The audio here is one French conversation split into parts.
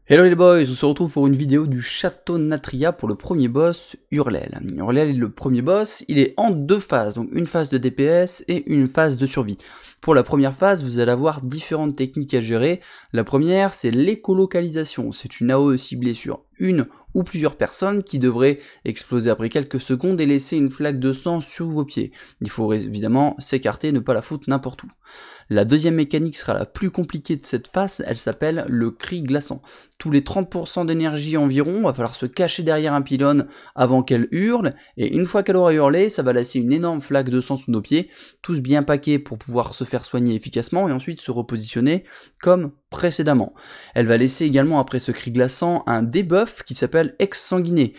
Hello les boys, on se retrouve pour une vidéo du château Natria pour le premier boss, Hurlel. Hurlel est le premier boss, il est en deux phases, donc une phase de DPS et une phase de survie. Pour la première phase, vous allez avoir différentes techniques à gérer. La première, c'est l'écolocalisation, c'est une AOE ciblée sur une ou plusieurs personnes qui devraient exploser après quelques secondes et laisser une flaque de sang sur vos pieds. Il faut évidemment s'écarter, ne pas la foutre n'importe où. La deuxième mécanique sera la plus compliquée de cette phase, elle s'appelle le cri glaçant. Tous les 30% d'énergie environ, va falloir se cacher derrière un pylône avant qu'elle hurle, et une fois qu'elle aura hurlé, ça va laisser une énorme flaque de sang sous nos pieds, tous bien paqués pour pouvoir se faire soigner efficacement et ensuite se repositionner comme précédemment. Elle va laisser également après ce cri glaçant un debuff qui s'appelle exsanguiné.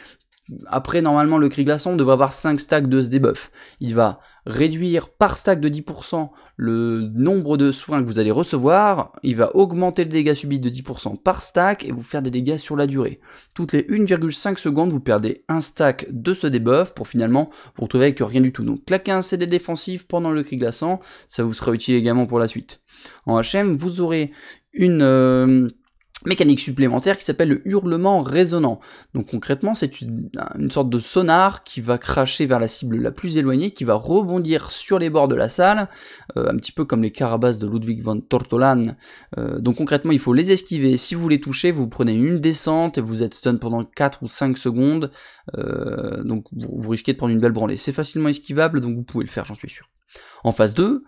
Après, normalement, le cri glaçant devrait avoir 5 stacks de ce debuff. Il va réduire par stack de 10% le nombre de soins que vous allez recevoir. Il va augmenter le dégât subis de 10% par stack et vous faire des dégâts sur la durée. Toutes les 1,5 secondes, vous perdez un stack de ce debuff pour finalement vous retrouver avec rien du tout. Donc, claquez un CD défensif pendant le cri glaçant, ça vous sera utile également pour la suite. En HM, vous aurez une mécanique supplémentaire qui s'appelle le hurlement résonnant. Donc concrètement, c'est une sorte de sonar qui va cracher vers la cible la plus éloignée, qui va rebondir sur les bords de la salle, un petit peu comme les carabasses de Ludwig von Tortolan. Donc concrètement, il faut les esquiver. Si vous les touchez, vous prenez une descente et vous êtes stun pendant 4 ou 5 secondes. Donc vous risquez de prendre une belle branlée. C'est facilement esquivable, donc vous pouvez le faire, j'en suis sûr. En phase 2,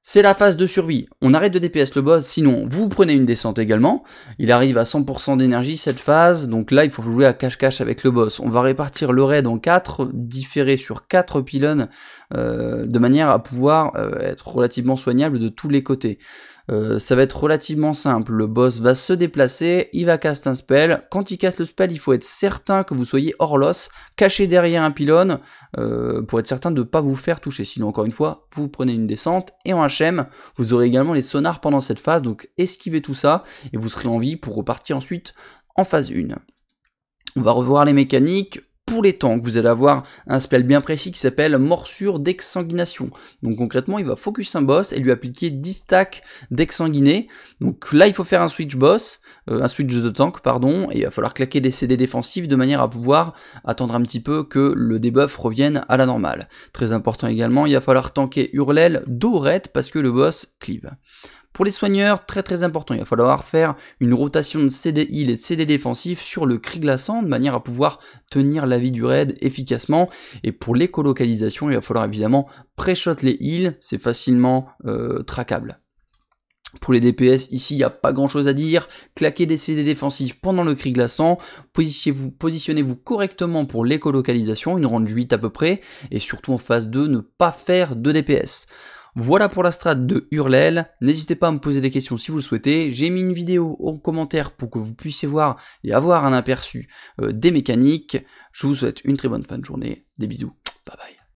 c'est la phase de survie. On arrête de DPS le boss, sinon vous prenez une descente également. Il arrive à 100% d'énergie cette phase, donc là il faut jouer à cache-cache avec le boss. On va répartir le raid en 4, différé sur 4 pylônes, de manière à pouvoir être relativement soignable de tous les côtés. Ça va être relativement simple, le boss va se déplacer, il va caster un spell, quand il casse le spell il faut être certain que vous soyez hors loss, caché derrière un pylône, pour être certain de ne pas vous faire toucher, sinon encore une fois, vous prenez une descente, et en HM, vous aurez également les sonars pendant cette phase, donc esquivez tout ça, et vous serez en vie pour repartir ensuite en phase 1. On va revoir les mécaniques. Pour les tanks, vous allez avoir un spell bien précis qui s'appelle morsure d'exsanguination. Donc concrètement, il va focus un boss et lui appliquer 10 stacks d'exsanguiné. Donc là, il faut faire un switch boss, un switch de tank, pardon, et il va falloir claquer des CD défensifs de manière à pouvoir attendre un petit peu que le debuff revienne à la normale. Très important également, il va falloir tanker Hurlel dos raid parce que le boss cleave. Pour les soigneurs, très important, il va falloir faire une rotation de CD heal et de CD défensif sur le cri glaçant de manière à pouvoir tenir la vie du raid efficacement. Et pour l'écolocalisation, il va falloir évidemment pré-shot les heals, c'est facilement traquable. Pour les DPS, ici, il n'y a pas grand chose à dire. Claquez des CD défensifs pendant le cri glaçant. Positionnez-vous correctement pour l'écolocalisation, une range 8 à peu près. Et surtout en phase 2, ne pas faire de DPS. Voilà pour la strat de Hurlel, n'hésitez pas à me poser des questions si vous le souhaitez, j'ai mis une vidéo en commentaire pour que vous puissiez voir et avoir un aperçu des mécaniques. Je vous souhaite une très bonne fin de journée, des bisous, bye bye.